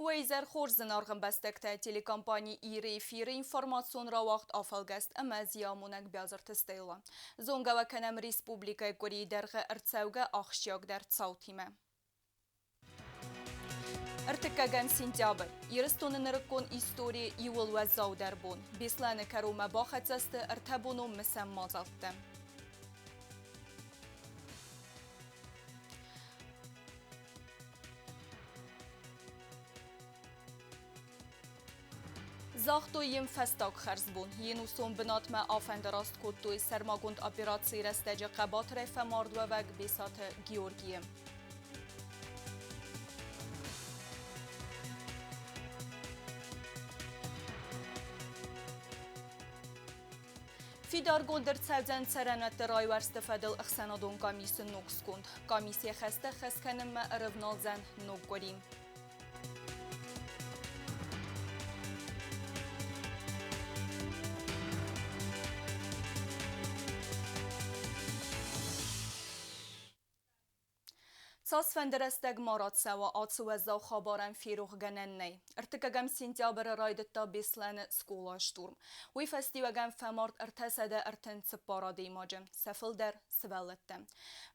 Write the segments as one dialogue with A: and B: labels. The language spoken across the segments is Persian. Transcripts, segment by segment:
A: Weyzer Horzen argın bestekte telekompani iri firi informasyon ravakt afalgest emezya munek bezirtisteyla. Zonga ve kenem Respublika Kuri derge ertsevge akşyak der tsautime. ارتكاغان سنتيابر يرستون نركون إستوري يول وزاو دربون بيسلان كروما باخت زست ارتبونو مسم مازالتم زاختو یم فستاک خرزبون ینوسون بنات ما آفندراست کتوی سرماگوند اپیراتسی رستج قبات رفه ماردو وگ بیسات گیورگیم فیدار گندر سوزن سرنت رای ورستفادل اخسانادون کامیس نوکس کند کامیسی خسته خسکنم ما ارونال زن نوک گریم ساس فندرستگ مارات سوا آتسو وزاو خابارن فیروخ گنن نی. ارتکاگم سنتیابر رایدتا بیسلن سکولا شتورم. وی فستیوگم فمارد ارتسده ارتن سپارا دیماجم. سفل در سوالتم.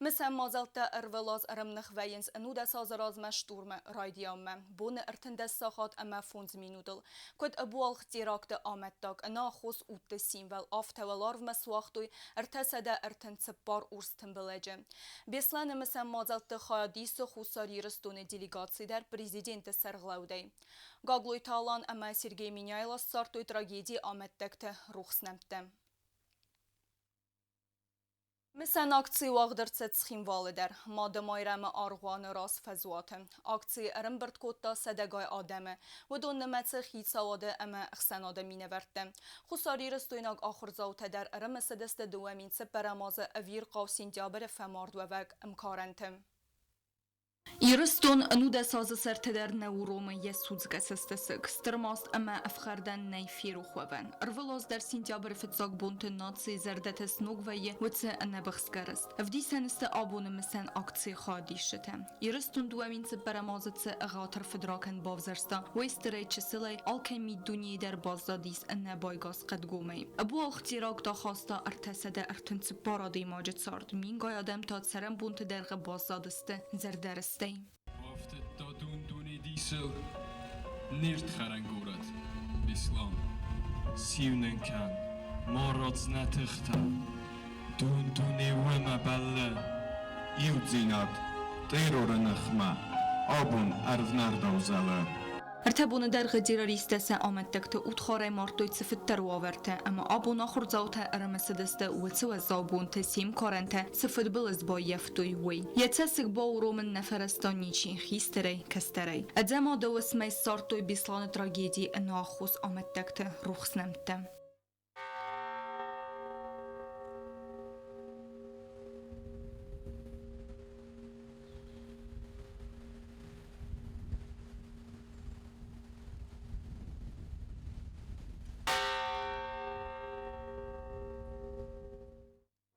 A: مثل مازالتا ارولاز ارمنخ وینز انودا سازراز ما شتورم رایدیام من. بون ارتن دست ساخات اما فونز مینودل. کد ابوال اختیراکت آمد داگ. انا خوص اوت سیمول آفتوالارو مسواختوی ارتسده ارتن سپار ارستن بلجم. بیسلن مثل مازالتا دیس خصوصی رستون делегации در президент سرغلاودی. گاگلوی تالان اما سرگی مینیایلا سارتوی تراژدی آمد دکته روخس نمتم. مثل اکسی واقدرت سخیم والدر مادمای رم آرغوان راس فزواتم. اکسی ارمبرد کوتا صدقای آدمه و دون نمت خیت سواده اما اخسناده مینه وردم. خصوصی رستویناگ آخر زاوته در ارم سدست دوامین سپرماز اویر قاسین جابر فمارد و وگ امکارنتم. يرستون أنودا ساز سرتدر نوروم يسوز قسستسك سترماست أما أفخردن نيفيرو خوان أرفلاز در سنتيابر فتزاق بونت ناتسي زردت سنوغوية وتس أنا بخسكرست أفدي سنست آبون مسن أكتسي خادي شتم يرستون دوامين سبرمازت سا أغاطر فدراكن بافزرستا ويستري چسلي الكيمي دوني در بازداديس أنا بايغاس قد قومي أبو اختراق دا خاستا ارتسده ارتن سبارا ديماجت سارد مين قايدم تاد سرم بونت درغ بازدادست زردرست
B: After dun diesel nirt kharangorat Islam sivnen kan marats natikhta dun wema balle iudzinat terrornakhma abun arvnardawzala
A: ارتبون در غدیراریست آمد دکت اتخاره مارتوی سفتر واورته اما آبون آخر زاوته ارمسدسته و تسو زابون تسیم کارنته سفت بلز با یفتوی وی یتسک با رومن نفرستانیچی خیستری کستری ادما دو اسمی سارتوی بیسلان تراژدی ناخوس آمد دکت روخس نمتم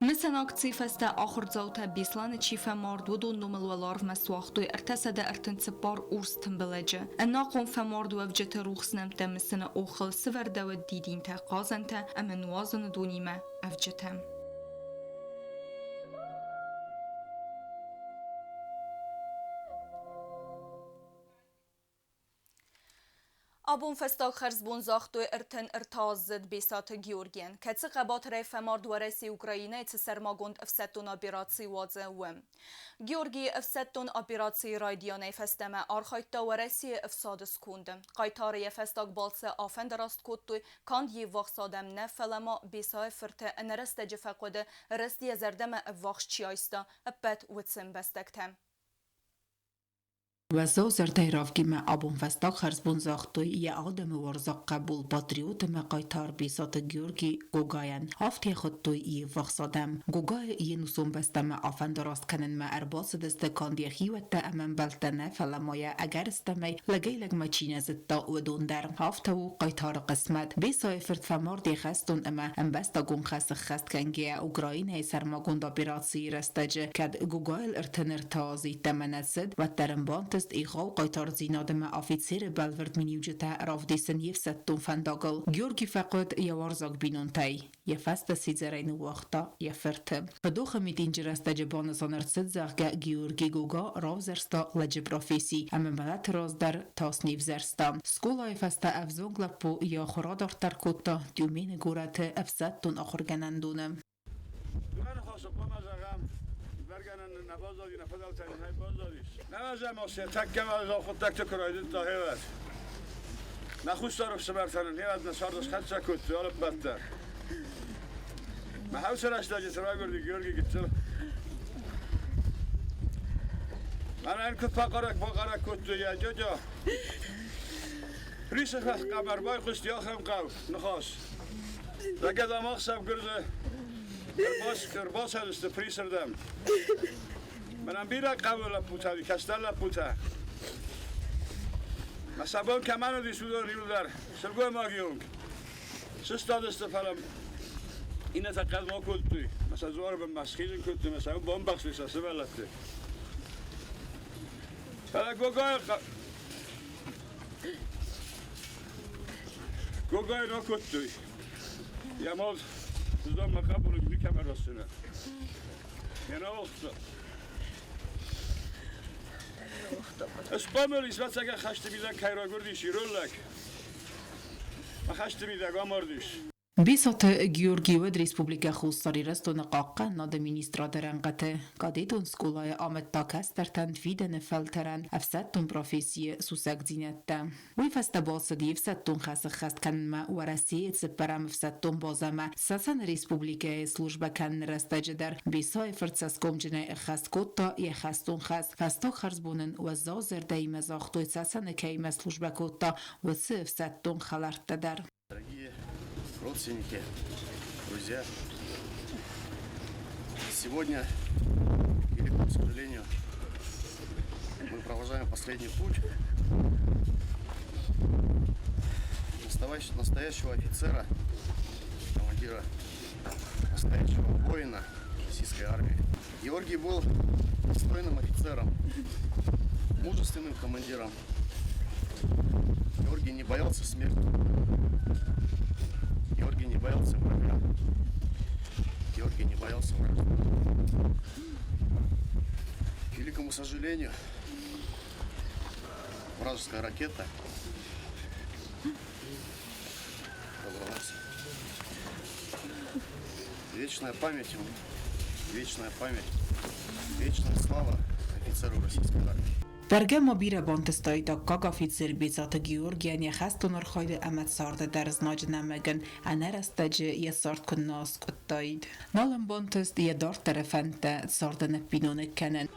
A: مثل اکسی فسته آخر زاوته بیسلان چیفه مارد و دون نومل والارف مسواختوی ارتسده ارتن سپار اورستن بلجه اناقون فمارد و افجت روخس نمته مثل اوخل سورده و دیدین تا قازنته اما نوازن دونیمه افجتم آبون فستاق خرزبون زاختو ارتن ارتازد بیسات گیورگین کتی قبات ریف مارد و رسی اوکراینه تی سرماگوند افستون اپیراتسی وازه وم. گیورگی افستون اپیراتسی رایدیانه فستمه آرخایتا و رسی افسادس کندم. قایتاری فستاق بالسه آفند راست کتوی کاند یه وقصادم نفلما بیسای فرته انرست جفقوده رستی زردم افواخش چیایستا اپت وطسن بستکتم.
C: وزاو زرده رافگیم آبون فستاق خرزبون زاختوی یه آدم ورزاق قبول پاتریوت مقایتار بیسات گیورگی گوگاین هفته خودتوی ای وقصادم گوگای ای نسون بستم آفند راست کنن ما ارباس دست کاندی خیوت امن بلتنه فلمایه اگر استمی لگیلگ ما چین زدتا و دون در هفته و قایتار قسمت بیسای فرد فماردی خستون اما ام بستا گون خست کنگی اوکراینه سرماگوند اپیراسی رستجه کد گوگایل ارتنر تازی تمنزد و ترمبان բանտստ իղալ կայտար զինադմը աֆիցերը բալվրդ մինիուջտա ռավդիսն և սատտուն ֆանդագալ Գյորգի ֆaqot եվարզակ բինոնտայ Եվաստը սիձերային ուղախտա եվերթը Բդոխը միտին ջրաստաջը բանասանարցդ զաղգա Գյորգի գուգա ռավզերստա լաջը պրոֆեսի ամենբալատ ռոզդար տասնիվ զերստա Սկուլա եվաստա ավզոգ լապու եոխորադար տարկոտա դյումին գուրատը ավսատտուն ախորգանանդունը
D: نوازم آسیا تکم از خود تک کراید تا هیوت نخوش دارم سبرتنن هیوت نساردش خد چکوت حالا بدتر من حوص رشته سرا گردی گرگی گیتم من این کت پاقارک کت یا جا ریس قمر بای خوشتی آخرم قو نخواست رگه دماغ سب گرده کرباس هدسته پریسردم منم بیرا قبل لپوتا دی کستر لپوتا مثلا کمانو دی سودار ریولدر سرگوی ماگیونگ سستاد استفالم اینه تا قد ما کد توی مثلا زوار به مسخیزن کد توی مثلا بام بخش بیسا سبالته گوگای نو کد توی یا مال زدام مقابل بی کمر راستونه یعنی وقتا اسپامل ایسوات اگر خشت بیدن کیراگردی شیرولک ما خشت بیدن آماردیش
C: بیسات گیورگی ود ریسپوبلیکا خوستاری رست و نقاقا ناد مینیسترادرن قطع قادیتون سکولای آمد تاکستر تنفیدن فلترن افسدتون پروفیسی سوسک زینت وی فست باسدی افسدتون خست کن ما ورسی سپرم افسدتون بازم ساسن ریسپوبلیکا سلوجبا کن رستج در بیسای فرتساسکوم جنای خست کتا یه خستون خستا خرز بونن و زازر دای مزاختوی ساسن که مسلوجبا کتا و سه افسدتون خلرت در
E: родственники, друзья. Сегодня, великому сожалению, мы провожаем последний путь настоящего офицера, командира, настоящего воина российской армии. Георгий был достойным офицером, мужественным командиром. Георгий не боялся смерти. Георгий не боялся врага. Георгий не боялся врага. К великому сожалению, вражеская ракета разорвалась. Вечная память ему, вечная память, вечная слава офицеру российской армии.
C: برگم بیره بانتستایی دا کاغافیتزر بیزات گیورگیان یه خستون ارخاید امت سارده درز ناج نمگن انر استج یه سارد کن ناس کتایید نالم بانتست یه دار طرفنت سارده نپینونه کنن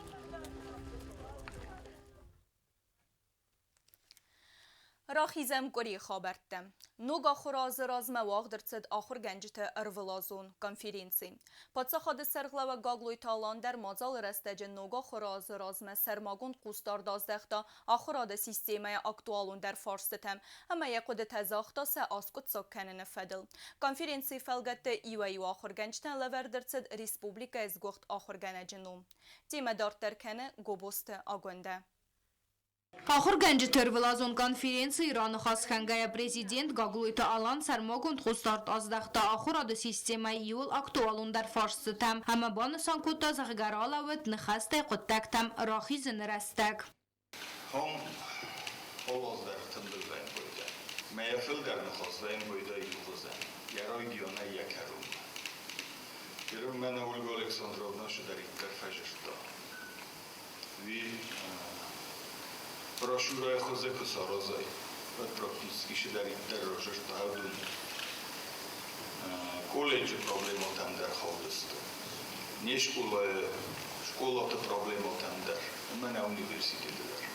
A: راخیزم گری خابرتم. نوگا خوراز راز مواق درصد آخر گنجت ارولازون کنفرانسی. پادسا خود سرغلا و گاگلوی تالان در مازال رستج نوگا خوراز راز مسرماگون قوستار دازدختا آخراد سیستمای اکتوالون در فارستم. اما یکود تزاختا سه آسکت سکنن فدل. کنفرانسی فلگت ایوی و آخر گنجتن لور درصد ریسپوبلیکا از گخت آخر گنجنوم. تیم دارتر کنه گوبست آگونده.
F: آخر گنج ترولازون کنفرانسی ایران خاص خنگای پرزیدنت گاگلویت آلان سرماگوند خوستارت از دختا آخر آد سیستمای ایول اکتوالون در فارستم همه بانسان کتا زغگرالاوت نخسته قدتکتم راخیزن رستک
G: هم آواز در تندوزن بوده میفل در نخواستن بوده ایوزن گرای دیانه یکرون گرون من اولگو الکساندروونا شو در این کرفجشتا وی Прошурая хозе косарозай, вот практически дарит дороже, что один колледж проблема там дар ходист. Не школа-то проблема там дар, мы на университете дар.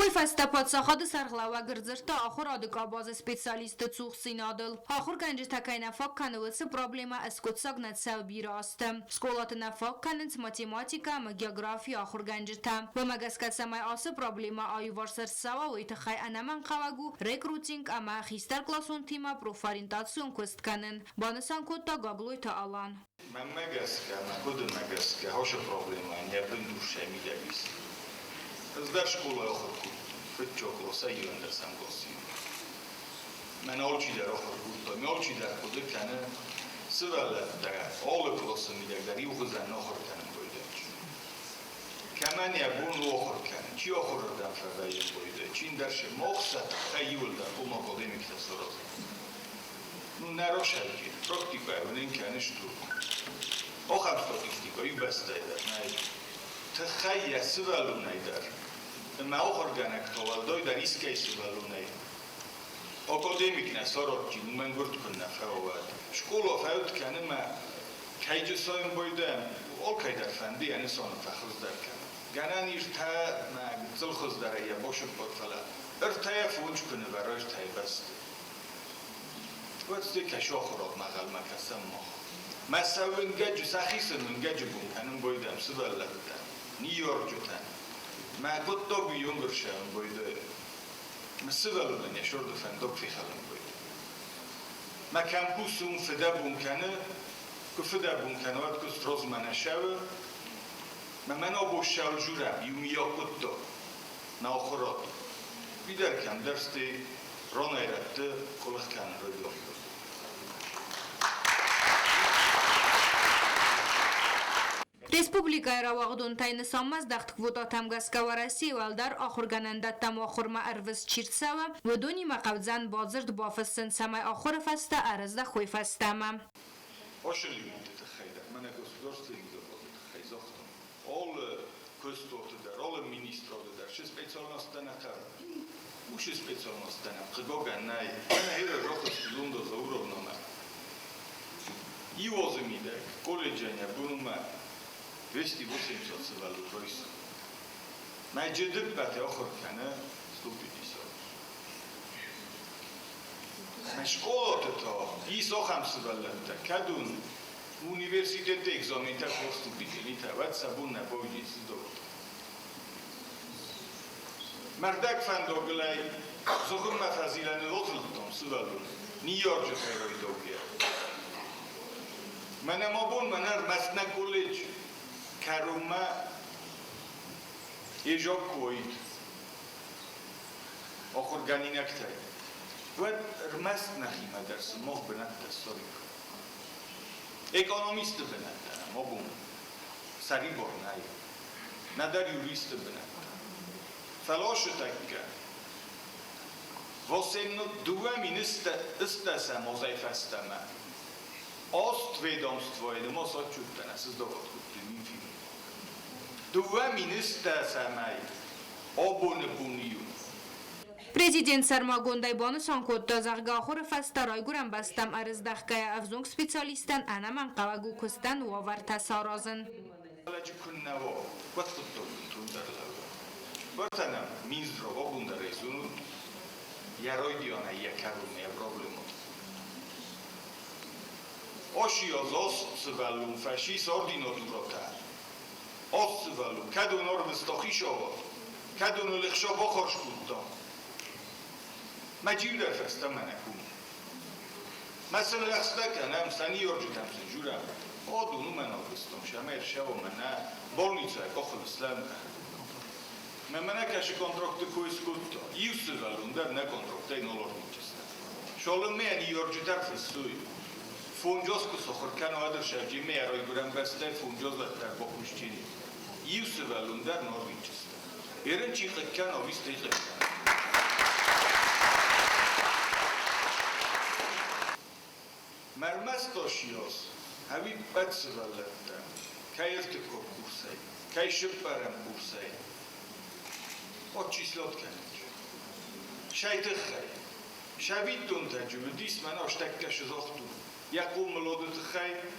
F: وی فسته پادساخاد سرغلوه گرزشتا آخر آدگا باز سپیسالیست چوخ سینادل آخر گنج تکای نفاق کنویس پروبلیما اسکوت ساگنت سو بیراستم سکولات نفاق کننس ماتیماتیکا و گیوگرافی آخر گنج تم و مگسکت سمای آس پروبلیما آیو ورسر سوا و ایتخای انمان قواگو ریکروتینگ اما خیستر کلاسون تیما پروفارینتاسیون کست کنن بانسان کتا گاگلوی تا آلان
G: من مگسکه هاش پروبلیما نیبن دوشه میدویست از در شکول آخر کود فت چوکلوسه یونده سمگوسی من آلچی در آخر کود تا می آلچی در کوده کنه سوالت در آل کلوسه می در یو خزن آخر کنه بایده کمن یبون آخر کنه چی آخر دم فرده بایده چین درش مقصد خیول در اون آکادمیک تصارات نو نراش هرگیر پراکتیکای و این کنش تو آخر پراکتیکایی بسته در نه تخیل سوالو نیدر ما آخر گنک توالدای در ایسکای سوالو نیدر آکادمیک نصارات جی من گرد کن نفعواد شکولا فعود کنه ما کیج سایم بایدم آل که در فنده یعنی سان فخرز در کنه گنن ایر تا ما زل خز داره یا باشد باد فلا ارتای فونج کنه برایش تای بسته وقتی کشو آخرات مغل مکسم ما مساوین گجو سخیسن گجو بون کنم بایدم سوال لبدم نیار جوتن ما گفت تا بیون برشم بایده ما سوالو دنیا شرد فندق فی خلم بایده ما کمپوس اون فده بون کنه که فده بون کنه وقت که ستروز منه شوه من آبو شول جورم یومی یا کد دا ما آخرات بیدر کم درسته ران ایرده کلخ کنه رو دام
F: Республикай равагдун тайны саммаз дахт квота тамгаскава Россия валдар ахургананда там ахурма арвыз чиртсава вдуни мақавзан базырд бафысын самай ахур фаста арызда хуй фастама.
G: Ошли мунте хайда мана государственный завод хайзахтом all костот дар all министров дар ше специальность накар уш специальность на қигоганай мана хера рохос лундо зауровнома ивозмида колледжаня бунума 280 سوال رویس. من جدید بته آخر کنه استوپیدی سال. مشکلات تا ایسا هم سوال لبته. کدوم اونیورسیته اگزامین تا استوپیدی نیت وقت سبون نبودی سدود. مردک فنداگلای زخم مفازیلان لطلتام سوالون نیار جفرای دوگه. من ما بون منر مسنا کالج کاروما ایجاب کوید آخر گانی نکتای باید رمست نخیمه درس ماه بند دستاری کن اکانومیست بند ما بون سری بار نایی ندار یوریست بند فلاش تکه واسه دوام این استسم وظیفه استمه آست ویدامستوای ما ساعت چوبتن اساس داوت کردیم این فیلم دوام این استسمه آبون بونیون
F: Президент Сармагондай бонусон котта заргахор фастарай гурам бастам арыздахкая авзунг специалистан анаман қавагу кустан вавар тасаразын.
G: Алачи куннаво ваттутту тундарлава. Вартанам минздрова бундарезуну яройдиона якарум я проблему. Ошиозос свалун фашис ординотурота. Ос свалун кадун орвстохишово. Кадун лехшово хоршкутто. مجیب در فسته منکون مثلا رخصده کنم سنی یارجتم سنجورم آدونو من آفستم شمیر شب و منه بالنیچه اخل اسلام من کشی کنترکت کویس کود ایو سوالون در نه کنترکت این آلار نیچسته شالم من یارجتر فستوی فونجاز که سخور کن و در شبجی میرای گرم بسته فونجاز در با کشتینی ایو سوالون در نار نیچسته ایرن چی خد کن آویسته خد کن مرمز داشیاز همی بد سوالدم که ارتکاب کورسای که شب برم کورسای آد چیزلات کنید شاید خیلی شبید دون تجربه دیست من آشتکش زاختون یا قوم ملادت خیلی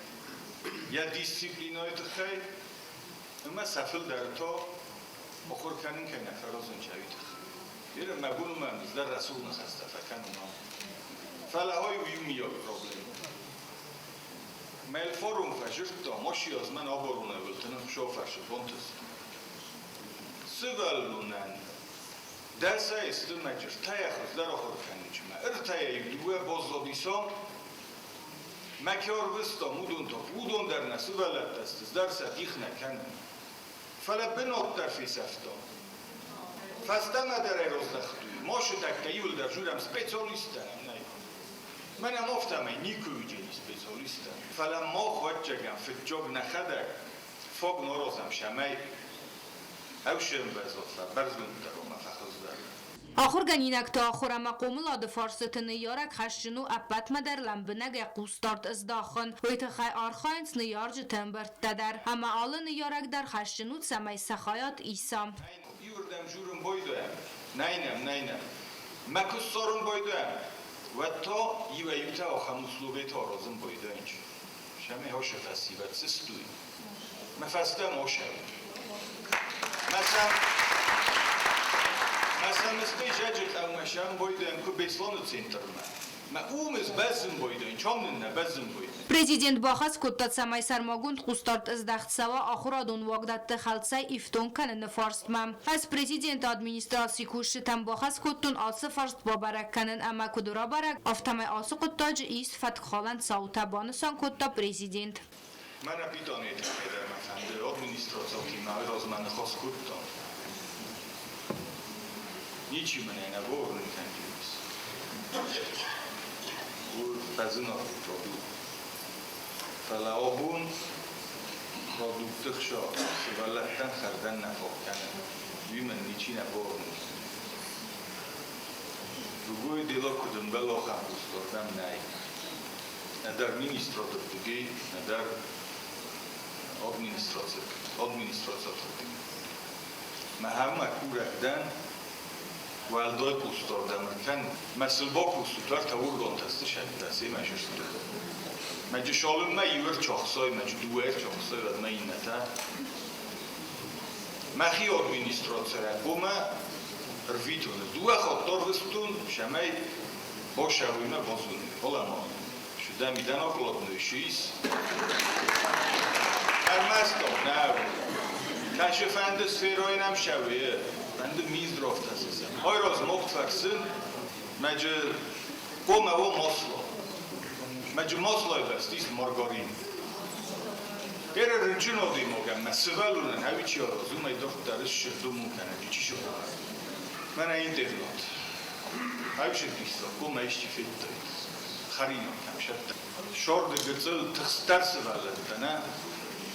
G: یا دیسیپلینایت خیلی اما سفل در تا آخر کنین که نفرازن شبید خیلی بیره مبون من در رسول نخسته فکن اونا فلاهای ویومی یا پرابلم مال فورم فجرت ماشي از من آبارونه ولتنم شوفرش بونتس سوالونن درس است مجر تایخ در آخر کنیچم ارتای دوه بازدیسان مکار وستا مودون تا بودون در نسوالت دست درس دیخ نکنن فلا بنات در فی سفتا Fasta madare rozdakhtu. Moșu dacă iul dar juram specialista. Mana mofta mai nicu ujeni specialista. Fala moh vatjagam fit job nakhadar. Fog norozam shamay. Avshem bazotla barzgun daroma fakhozdar.
F: آخر گنینک تا آخر مقوم لاد فارستن نیارک خشنو اپت مدر لمبنگ قوستارت از داخن و ایتخای آرخاینس نیارج تنبرت تدر اما آل نیارک در خشنو سمی سخایات ایسام
G: یوردم جورم بایدویم نینم مکس سارم بایدویم و تا یویوتا آخه مسلوبه تا رازم بایدوینج شمی هاش فسیبت سستوی مفستم آشم مثلا جاجت او مشام بويدن كو بيسلون центрма. ما اومز بزم بويدن چامن نه بزم بويدن.
F: Президент бахас куттат самай сармагунд қустарт издахт сава ахурадун вагдатты халцай ифтон канын фарстмам. Аз президент администрации кушитам бахас куттун алсы фарст бабарак канын ама кудура барак автамай алсы куттаж ист фатхалан саута банысан кутта президент.
G: Мана питонетeder мафанды администрации май розман хос куттон. Ничего не наборный континус. Базынор продукт. Фалаобун продукт хшо. Севалаттан хардан нафоккана. Юмен ничи наборный. Другой дело кудым было хамустордам най. Надар министротор дугей, надар администрация. Махамма куракдан والدای پوستار دمرکن مثل با پوستار تاور گانتسته شدیدسته مجشتر مجه شالم ما یور چاخسای مجه دویر چاخسای و ما این نتا مخی ادمینستراتوره بوما رویتونه دوه خاطر وستون شمای با شویمه بازونه حالا ما شده میدن آقلاد نوشیز ارمستان نه کشفند سفیرهای نم شویه بنده میز رافت هستم های راز مقت فرسن مجه قوم او ماسلا مجه ماسلای بستیست مارگارین گره رنچون آدی موگم من سوالونن هاوی چی آرازو مای دخت درست شدو ممکنه چی شد من این دهلات هاوی شد بیستا قوم ایشتی فیل دارید خرینم کم شد شارد گزل تخستر سوالدنه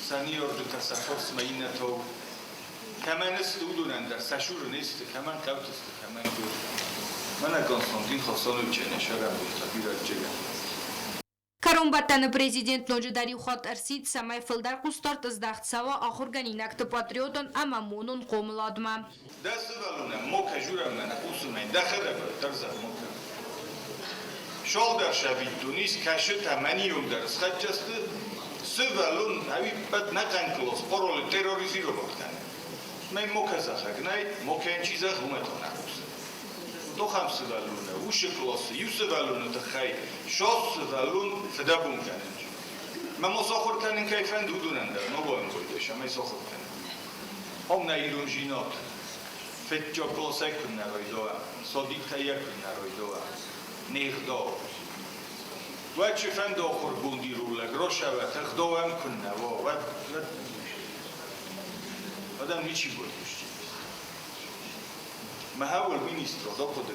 G: سنی آرد تصفاس مینه تا کمان است دودونن در سشور نیست کمان کاوت است کمان دود من کنستانتین خاصانویچ نشارم بود تبیرات جگه
F: Карумбаттаны президент ножидари хат арсид самай филдар қустарт издахт сава ахур ганинакты патриотон ама монун қомладма.
G: Дасты валуна мока журам на усумай дахада тарза мока. Шалдар шавид тунис каши таманиум дар схаджасты сывалун ави бад накан клос паролы терроризировать кан. Мен мока захагнай мока энчиза хуматона. Дохам сывалуна уши клосы юсывалуна тахай шос сывалун федабун каненч. Ма мосахор канен кайфан дудунан дар нобоем койдеш ама сахор канен. Хом на илунжинот фетчо клосай кун наройдоа содик тая кун наройдоа нехдо وقت فند آخر بوندی رو لگراشه و تخداوم کن نوا و آدم نیچی بودش محاول مینیستر دا خود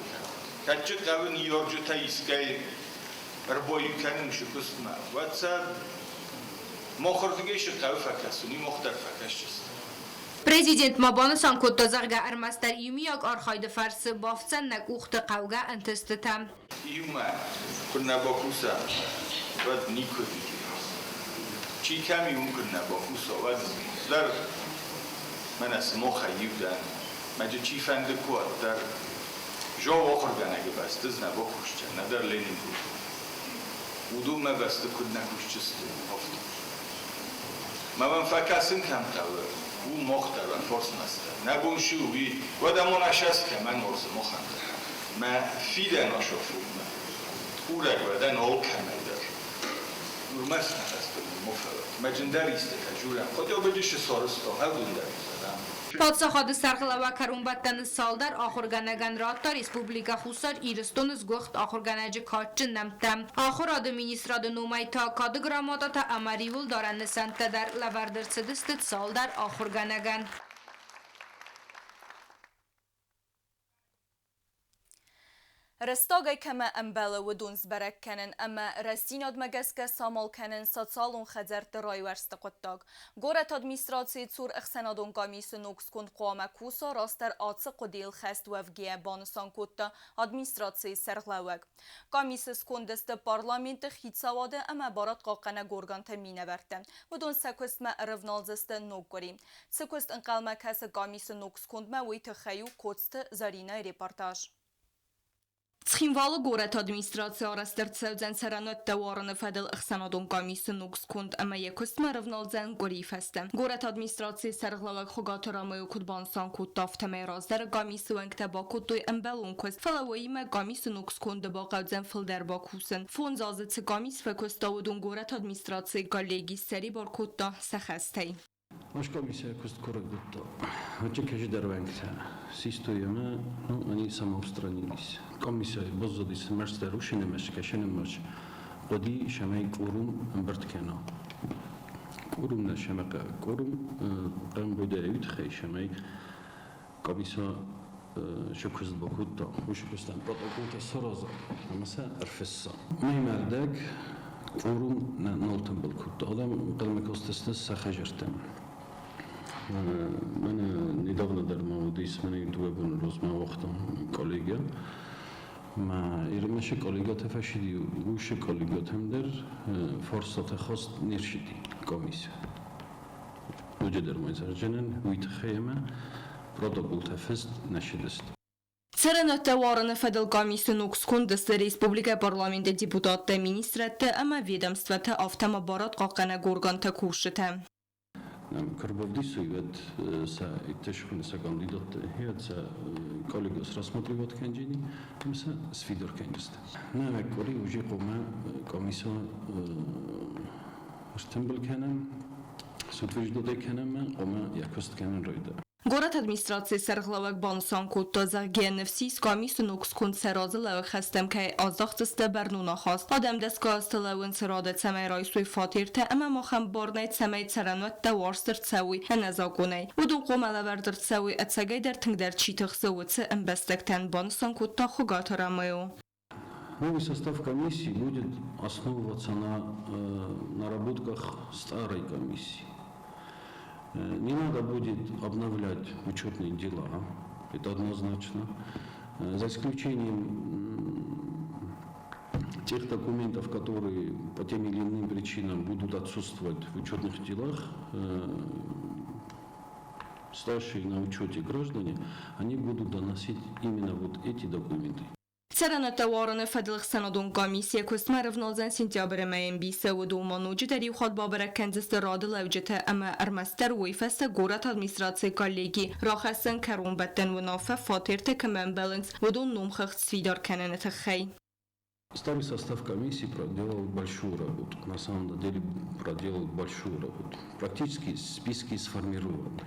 G: کرد کچه قوی نیارجو تا ایسکای ربایی کنیم شکست ما و سر مخوردگیش قوی فکستونی مختر فکش چست
F: Президент мабаны санкоттазарга армастар юмияк архайды фарсы бафтсан нак ухты қауга антыстытам.
G: Юма, күнна бакуса, вад никоди. Чи ками күнна бакуса, вад дар манас моха юдан. Маджи чи фанды куат дар жау охорганagi басты зна бакушча, надар ленин. Удума басты күнна кушчысты. Маван факасын камтавы. او مختار فرص نسته نبون شوی و دمان اشست که من مرز مخنده ما فیده ناشافو او را گردن آل کمی در نورمست نفست بگیم مفرد مجندر ایسته که جورم خود یا بجیش سارستا هر دون در ایستدم
F: Պատսախադը սարխլավա կարումբատտանը սալդար ախորգանագան ռատտա Ռեսպուբլիկա խուսար իրստոնыз գողտ ախորգանաջը կաչın նամտամ։ Ախոր ադմինիստրադը նոմայթա կաdı գրամատատա ամարիվուլ դարանը սանտադար լավարդրցդստը սալդար ախորգանագան։
A: رستاگی کما امبله و دونز برک کنن اما رستیناد مگسک سامال کنن ساتسالون خزرت رای ورست قطاگ. گورت ادمیستراسی تور اخسنادون کامیس نوکس کند قوام کوسا راستر آتس قدیل خست وفگیه بانسان کتا ادمیستراسی سرغلوگ. کامیس سکندست پارلامنت خیتساواده اما بارات قاقنا گورگان تمینه برتن و دون سکوست ما رفنالزست نوگوریم. سکوست انقلمه کس کامیس نوکس کند ما ویت خیو کتست زارینه ریپورتاج. Цхинвалы город администрация арастырцевден саранот товарны федел ихсанадон комиссы нукс кунд ама якустма равналзен горифесте. Город администрации сарглавак хугаторамы кудбансан куд тафтаме раздер комиссы венкте бакутой эмбелун куст. Фалавоиме комиссы нукс кунд бакаудзен филдер бакусен. Фон зазыцы комисс фекустаудун город администрации коллеги сери баркутта сахастей.
H: Naš komisija kost korak do to. Očekaj da rvenka. Sistujeme, no oni samoustranilись. Komisija bozzodis merste rušine meškešene meš. Qodi şemey qurum bertkeno. Qurum ne şemeka qurum ben bu derevit xey şemey komisija شكوز بكوتا وشكوستان بطاقوتا سرازا مثلا ارفسا ميمردك قورم نولتن بالكوتا adam قلمك استستس سخجرتم أنا недавно дармаудис من دوبن روز ما وقتم коллега ما إرمش коллега تفشدي وش коллега تمدر فرصة خاص نرشدي كوميس وجدر ما يزرجنن ويتخيمه протокол тефест نشدست.
A: Церенот товарны федел комиссы нукс кундас республика парламенте депутатты министраты ама ведомствата автомобарат қаққана горганта кушыты.
H: Карбовди суйвет са иттешхуны са кандидат хет са коллегас рассматривать кенджини, са свидор кенджист. Намек кори уже кома комисса штембл кенем, сутвиждоде кенем, кома якост кенем ройда.
A: Город администрации сарглавак бансан кутта загеневси с комиссию нукс кунд саразлавак хастем кай азахтсте бернуна хаст. Адам дескастлавын сарада цамай райсуй фатирте ама махам барнай цамай царанот таварстер цауи ханазакунай. Удун қомалавардер цауи ацагай дар тингдар читахсауцы эмбестектен бансан кутта хугатарамаю.
H: Новый состав комиссии будет основываться на наработках старой комиссии. Не надо будет обновлять учетные дела, это однозначно, за исключением тех документов, которые по тем или иным причинам будут отсутствовать в учетных делах, стоящие на учете граждане, они будут доносить именно вот эти документы.
A: Церенот товарны федел ихсанадон комиссия кустма равналзен сентябрь маен бисе و دومانوجی داری خود بابرک کنزست راد لوجته اما ارمستر ویفست گورت администрации коллеги راخستن کرون بدن و نافه فاترت کمن بلنس و دون نومخخت سویدار کنن تخی.
H: Старый состав комиссии проделал большую работу, на самом деле проделал большую работу. Практически списки сформированы.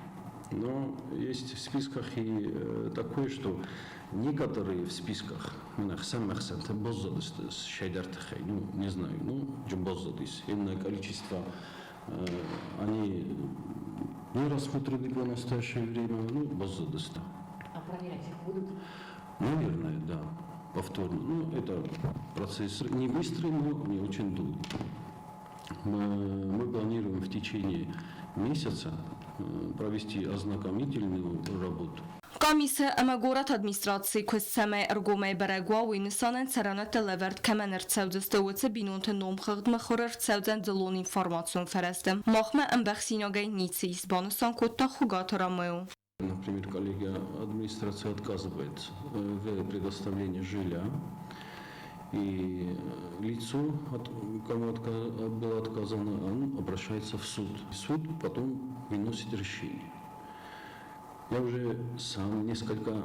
H: Но есть в списках и такое, что некоторые в списках, не знаю, именно количество они не рассмотрены по настоящее время, боззадыста.
I: А проверять их будут?
H: Наверное, да, повторно. Это процесс не быстрый, но не очень долгий. Мы планируем в течение месяца провести ознакомительную работу.
A: Комиссия ама город администрации кустсаме эргомай барагва уйнисанен царанат леверт камен рцевдестовуце бинунте номхагд махорер рцевден делон информацион ферестем. Махме эмбахсиногай ницы избанусан кутта хугатарамeu.
H: Например, коллега администрации отказывает в предоставлении жилья, и лицо, кому было отказано, он обращается в суд. Суд потом выносит решение. Я уже сам несколько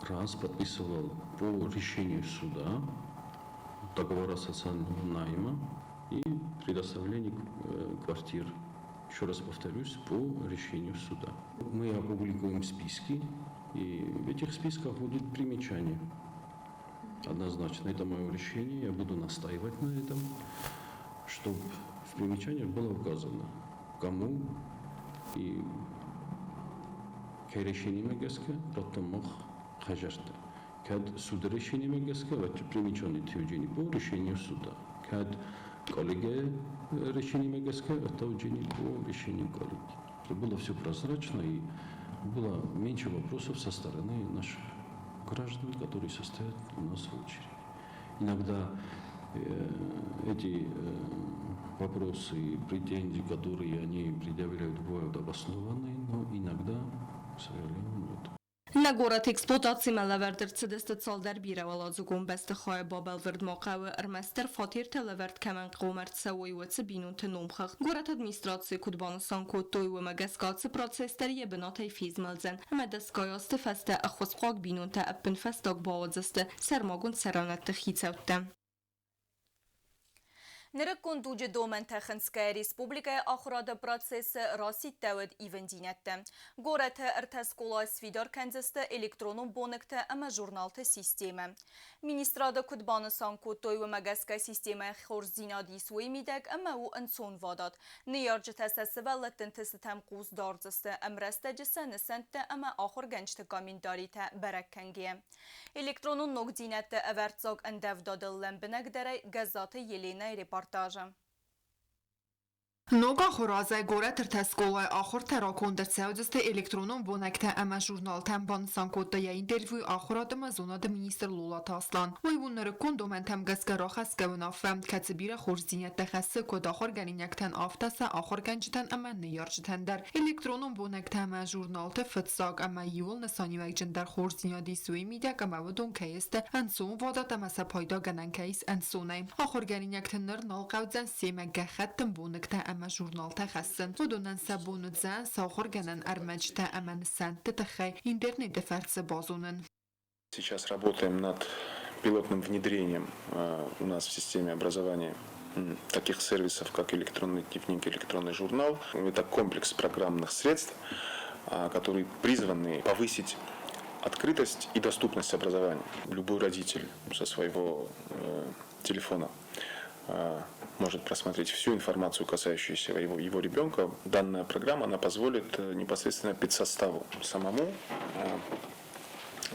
H: раз подписывал по решению суда договор социального найма и предоставление квартир. Еще раз повторюсь, по решению суда. Мы опубликуем списки, и в этих списках будут примечания. Однозначно, это мое решение, я буду настаивать на этом, чтобы в примечаниях было указано, кому и решение Мегеска, потом мог хажарта. Kad sud решение Megaska, примечание Евгений по решению суда. Kad коллеги решение Megaska, это Евгений по решению коллеги. Было все прозрачно и было меньше вопросов со стороны наших граждан, которые состоят у нас в очереди. Иногда эти вопросы и претензии, которые они предъявляют, бывают обоснованные, но иногда, к сожалению, нет.
A: Nagórat eksploatatsiya leverdir cideste salder bire valazugun beste khay babel verd maqawe ermester fatir televert kemen qomert sawoi wetse binun tenomkhag górat administratsiya kudbanistan kotoy ve magaskatsi procesteriye benatay fizmelzen medeskayaste feste akhosqag binun te appen festag baadzeste sermagun seranet khitsautte نركون دوج دومن تخنسكا ريسبوبليكا أخراد بروسيس راسي تاود إيفندينت. غورت ارتسكولا سفيدار كنزست إلكترونوم بونكت أما جورنالت سيستيما. مينسترادا كدبانسان كوتوي ومغاسكا سيستيما خورزينا ديسوي ميدك أما و انسون وادات. نيارج تسسوالت تنتستم قوز دارزست أمرست جسن سنت أما آخر گنجت قامين داريتا بركنگيه. إلكترونوم نوگدينت أورتزاق اندف دادل لنبنك داري غزات يلينا ريبارتاجا.
J: Նոգա խորազայ գորետր թեսկոլայ ախոր թերակոնդր ծեոդստե էլեկտրոնոն բոնեկտե əmə ժուրնալտəm բանսան կոտտայա ինտերվյու ախորադımə զոնաdı minister Lulat Aslan. Uyğunları kondomentəm qəsqəraq əskəvünafəm kətsibirə xorziniyətdə xəssi kod axor gəninyəkdən aftasa axor gəncitən əmə neyarcitəndər. Elektronun bонектə əmə jurnaltə fıtsaq əmə yul nəsanivək cindər xorziniyədi suy midək əmə vudun kəyistə ənsun vadat əməsə payda gənən kəyiz ənsunay. Axor gəninyəkdənlər nalqavdzən semə gəxəttin bонектə أما جورنال تخصن ودونن سبون زن ساخر جنن أرمج تا أمن سنت تخي интернет دفرس بازونن.
K: Сейчас работаем над пилотным внедрением у нас в системе образования таких сервисов, как электронный дневник, электронный журнал. Это комплекс программных средств, которые призваны повысить открытость и доступность образования. Любой родитель со своего телефона может просмотреть всю информацию, касающуюся его ребенка. Данная программа она позволит непосредственно педсоставу самому,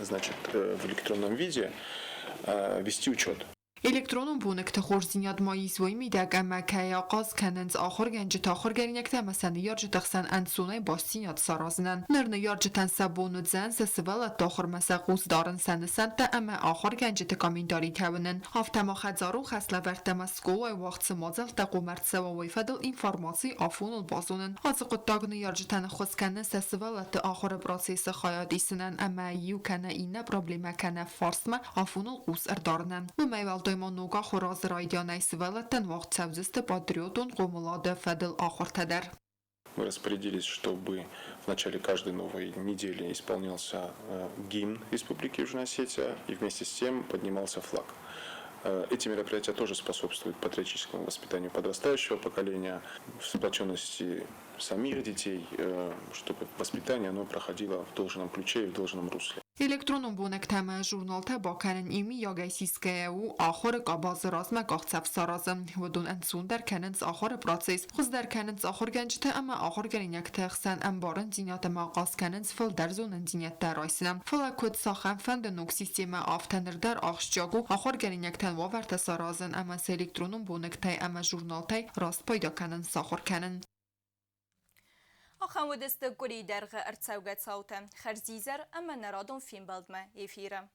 K: значит, в электронном виде вести учет.
J: Elektronun bونکت خورزینیاد ماییزوی میدگ اما که آغاز کنند آخر گنج تاخر گرینکت اما سنیارج تخسن انسونه باسینیاد سارازنن نرنیارج تن سبونود زن سسوال تاخر مساقوز دارن سن سنت اما آخر گنج تکامین داری کونن هفتما خزارو خسل ورت مسکول وقت سمازل تقومرت سواوی فدل اینفارماسی آفون البازونن از قطاق نیارج تن خوز کنن سسوال تا آخر براسیس خیادی سنن اما یو کنه اینه پروبلیمه کنه فارسمه آفون القوز اردارنن و میوال Нога хороз райдянай свелетен вахт савзисте патриотун гомулада федел ахортедер.
K: Мы распорядились, чтобы в начале каждой новой недели исполнялся гимн Республики Южная Осетия и вместе с тем поднимался флаг. Эти мероприятия тоже способствуют патриотическому воспитанию подрастающего поколения, сплоченности самих детей, чтобы воспитание оно проходило в должном ключе и в должном русле.
J: Elektronun bونکتم جورنالته با کنن ایمی یا گیسیسکه و آخر قباز راز مگاخت سارازم و دون انسون در کننز آخر پراتسیس خود در کننز آخر گنجته اما آخر گرینک تخسن انبارن زینات ماقاس کننز فل در زون زینیت در رایسنم فل کد ساخن فند نوک سیستم آفتنر در آخشجاگو آخر گرینک تن واورت سارازن اما الکترونun bونکته اما جورنالته راست پیدا کنن ساخر کنن
A: آخان و دست گری درغ ارتسوگت ساوتم خرزیزر اما نرادون فیلم بلدمه ایفیرم